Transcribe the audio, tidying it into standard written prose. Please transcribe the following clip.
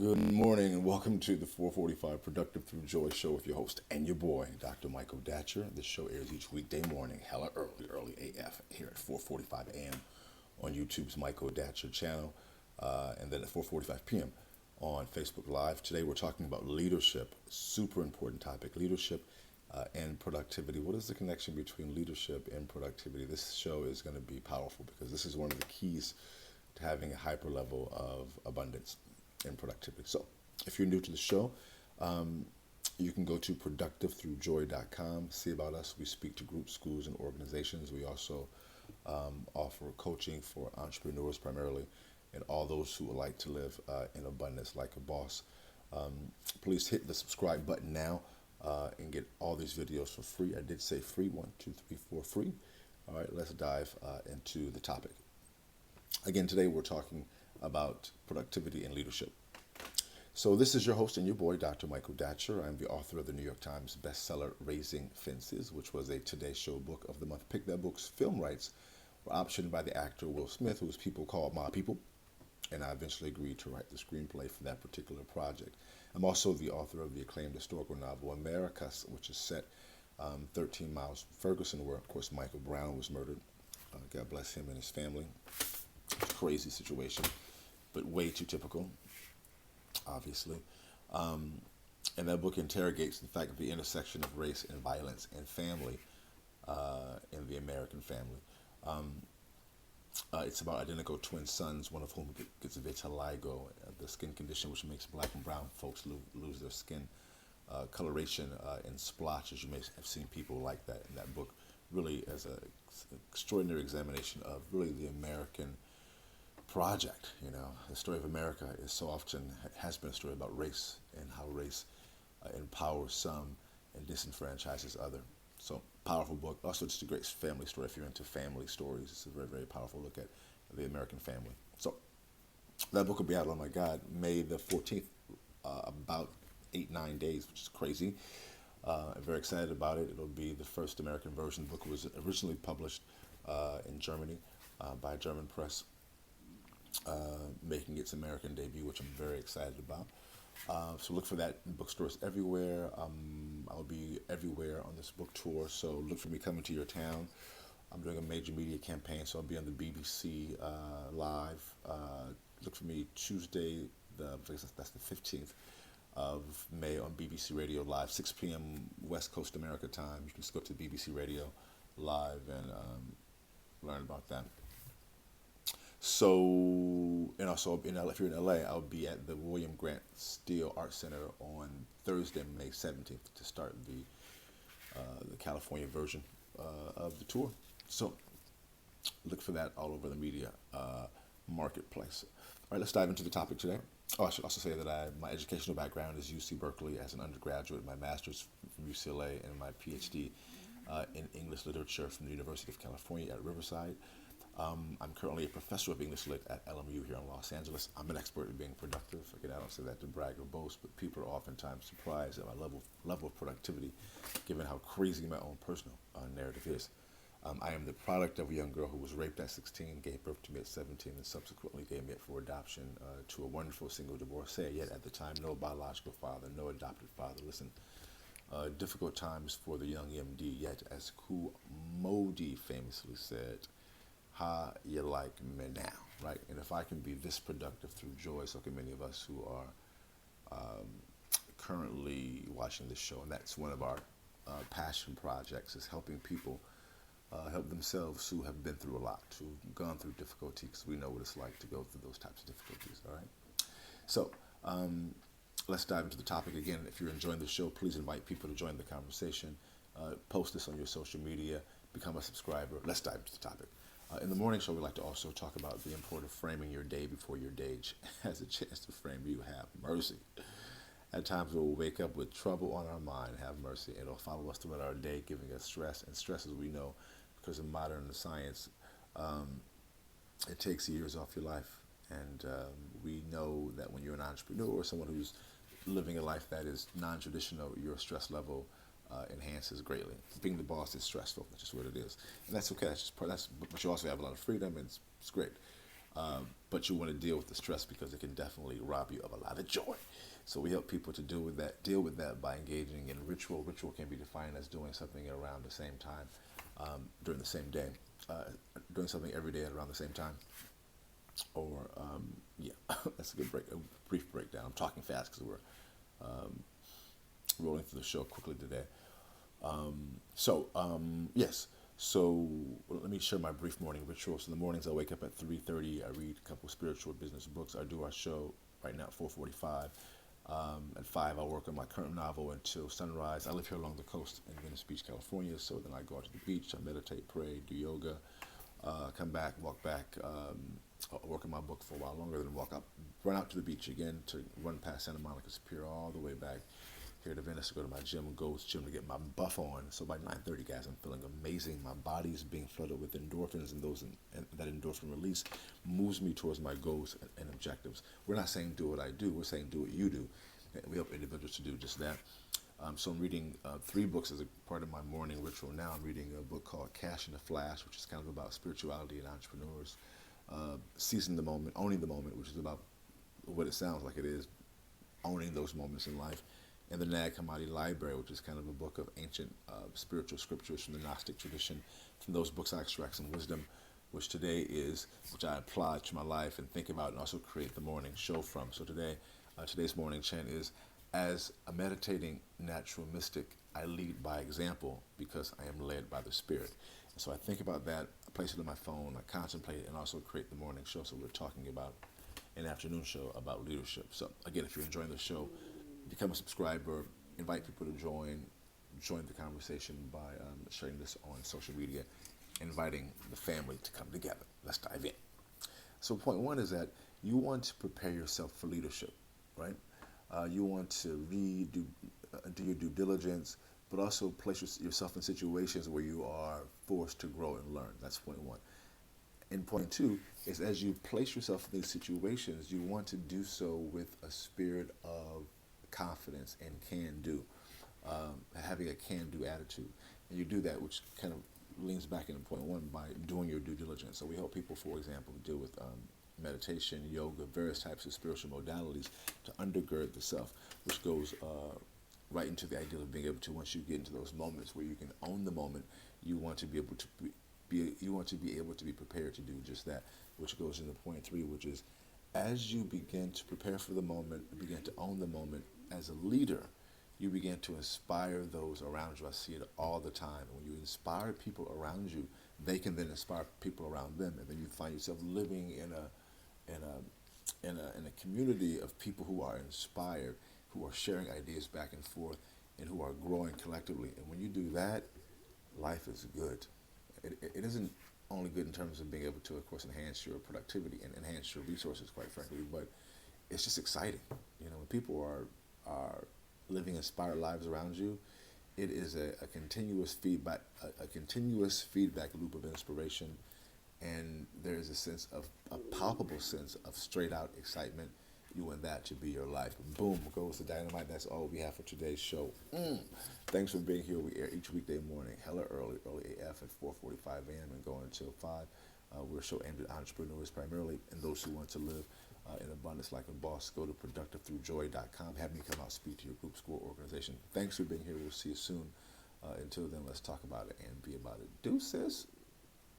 Good morning and welcome to the 445 Productive Through Joy show with your host and your boy, Dr. Michael Datcher. This show airs each weekday morning, hella early AF, here at 4:45 a.m. on YouTube's Michael Datcher channel, and then at 4:45 p.m. on Facebook Live. Today we're talking about leadership, super important topic, leadership and productivity. What is the connection between leadership and productivity? This show is going to be powerful because this is one of the keys to having a hyper level of abundance and productivity. So if you're new to the show, you can go to productivethroughjoy.com, see about us. We speak to groups, schools, and organizations. We also offer coaching for entrepreneurs primarily and all those who would like to live in abundance like a boss. Please hit the subscribe button now and get all these videos for free. I did say free, 1, 2, 3, 4, free. All right, let's dive into the topic. Again, today we're talking about productivity and leadership. So this is your host and your boy, Dr. Michael Datcher. I'm the author of the New York Times bestseller, Raising Fences, which was a Today Show book of the month. Pick That book's film rights were optioned by the actor Will Smith, whose people called My People, and I eventually agreed to write the screenplay for that particular project. I'm also the author of the acclaimed historical novel, Americus, which is set 13 miles from Ferguson, where, of course, Michael Brown was murdered. God bless him and his family. Crazy situation, but way too typical, obviously. And that book interrogates the fact of the intersection of race and violence and family in the American family. It's about identical twin sons, one of whom gets vitiligo, the skin condition which makes black and brown folks lose their skin coloration in splotches. You may have seen people like that in that book. Really, as an extraordinary examination of really the American project. You know, the story of America is so often has been a story about race and how race empowers some and disenfranchises other. So powerful book. Also, just a great family story. If you're into family stories, it's a very, very powerful look at the American family. So that book will be out, oh my God, May the 14th, about 8-9 days, which is crazy. I'm very excited about it. It'll be the first American version. The book was originally published in Germany by a German press, making its American debut, which I'm very excited about. So look for that in bookstores everywhere. I'll be everywhere on this book tour, so look for me coming to your town. I'm doing a major media campaign, so I'll be on the BBC Live. Look for me Tuesday, that's the 15th of May on BBC Radio Live, 6 p.m. West Coast America time. You can just go to BBC Radio Live and learn about that. So, and also if you're in LA, I'll be at the William Grant Steele Art Center on Thursday, May 17th, to start the California version of the tour. So, look for that all over the media marketplace. All right, let's dive into the topic today. Oh, I should also say that my educational background is UC Berkeley as an undergraduate, my master's from UCLA, and my PhD in English literature from the University of California at Riverside. I'm currently a professor of English Lit at LMU here in Los Angeles. I'm an expert at being productive. Again, I don't say that to brag or boast, but people are oftentimes surprised at my level of productivity, given how crazy my own personal narrative is. I am the product of a young girl who was raped at 16, gave birth to me at 17, and subsequently gave me up for adoption to a wonderful single divorcee, yet at the time no biological father, no adopted father. Listen, difficult times for the young MD, yet as Kool Modi famously said, how you like me now, right? And if I can be this productive through joy, so can many of us who are currently watching this show. And that's one of our passion projects, is helping people help themselves who have been through a lot, who've gone through difficulty, because we know what it's like to go through those types of difficulties, all right? So let's dive into the topic again. If you're enjoying the show, please invite people to join the conversation. Post this on your social media, become a subscriber. Let's dive into the topic. In the morning show, we like to also talk about the importance of framing your day before your day has a chance to frame you. Have mercy. At times, we'll wake up with trouble on our mind. Have mercy. It'll follow us throughout our day, giving us stress. And stress, as we know, because of modern science, it takes years off your life. And we know that when you're an entrepreneur or someone who's living a life that is non-traditional, your stress level enhances greatly. Being the boss is stressful. That's just what it is, and that's okay. But you also have a lot of freedom, and it's great. But you want to deal with the stress because it can definitely rob you of a lot of joy. So we help people to deal with that by engaging in ritual. Ritual can be defined as doing something around the same time, during the same day, uh, doing something every day at around the same time. Or yeah, that's a brief breakdown. I'm talking fast because we're rolling through the show quickly today. Yes. So let me share my brief morning rituals. In the mornings, I wake up at 3:30. I read a couple of spiritual business books. I do our show right now at 4:45. At 5, I work on my current novel until sunrise. I live here along the coast in Venice Beach, California. So then I go out to the beach. I meditate, pray, do yoga, come back, walk back, work on my book for a while longer, then walk up, run out to the beach again to run past Santa Monica Superior all the way back here to Venice to go to my gym, Gold's Gym, to get my buff on. So by 9:30, guys, I'm feeling amazing. My body's being flooded with endorphins, and that endorphin release moves me towards my goals and objectives. We're not saying do what I do. We're saying do what you do. And we help individuals to do just that. So I'm reading 3 books as a part of my morning ritual now. I'm reading a book called Cash in a Flash, which is kind of about spirituality and entrepreneurs. Seizing the moment, owning the moment, which is about what it sounds like it is, owning those moments in life. And the Nag Hammadi Library, which is kind of a book of ancient spiritual scriptures from the Gnostic tradition. From those books, I extract some wisdom, which I apply to my life and think about and also create the morning show from. So today's morning chant is, as a meditating natural mystic, I lead by example because I am led by the Spirit. And so I think about that, I place it on my phone, I contemplate it, and also create the morning show. So we're talking about an afternoon show about leadership. So again, if you're enjoying the show, become a subscriber, invite people to join the conversation by sharing this on social media, inviting the family to come together. Let's dive in. So point 1 is that you want to prepare yourself for leadership, right? You want to do your due diligence, but also place yourself in situations where you are forced to grow and learn. That's point 1. And point 2 is, as you place yourself in these situations, you want to do so with a spirit of confidence and can-do, having a can-do attitude. And you do that, which kind of leans back into point 1, by doing your due diligence. So we help people, for example, deal with meditation, yoga, various types of spiritual modalities to undergird the self, which goes right into the idea of being able to, once you get into those moments where you can own the moment, you want to be able to be prepared to do just that, which goes into point 3, which is, as you begin to prepare for the moment, begin to own the moment as a leader, you begin to inspire those around you. I see it all the time. When you inspire people around you, they can then inspire people around them, and then you find yourself living in a community of people who are inspired, who are sharing ideas back and forth, and who are growing collectively. And when you do that, life is good. It isn't only good in terms of being able to, of course, enhance your productivity and enhance your resources, quite frankly, but it's just exciting. When people are living inspired lives around you, it is a continuous feedback, loop of inspiration, and there is a palpable sense of straight out excitement. You want that to be your life. Boom, goes the dynamite. That's all we have for today's show. Thanks for being here. We air each weekday morning, hella early AF at 4:45 a.m. and going until 5. We're a show aimed at entrepreneurs primarily, and those who want to live in abundance like a boss. Go to productivethroughjoy.com. Have me come out, speak to your group, school, organization. Thanks for being here. We'll see you soon. Until then, let's talk about it and be about it. Deuces.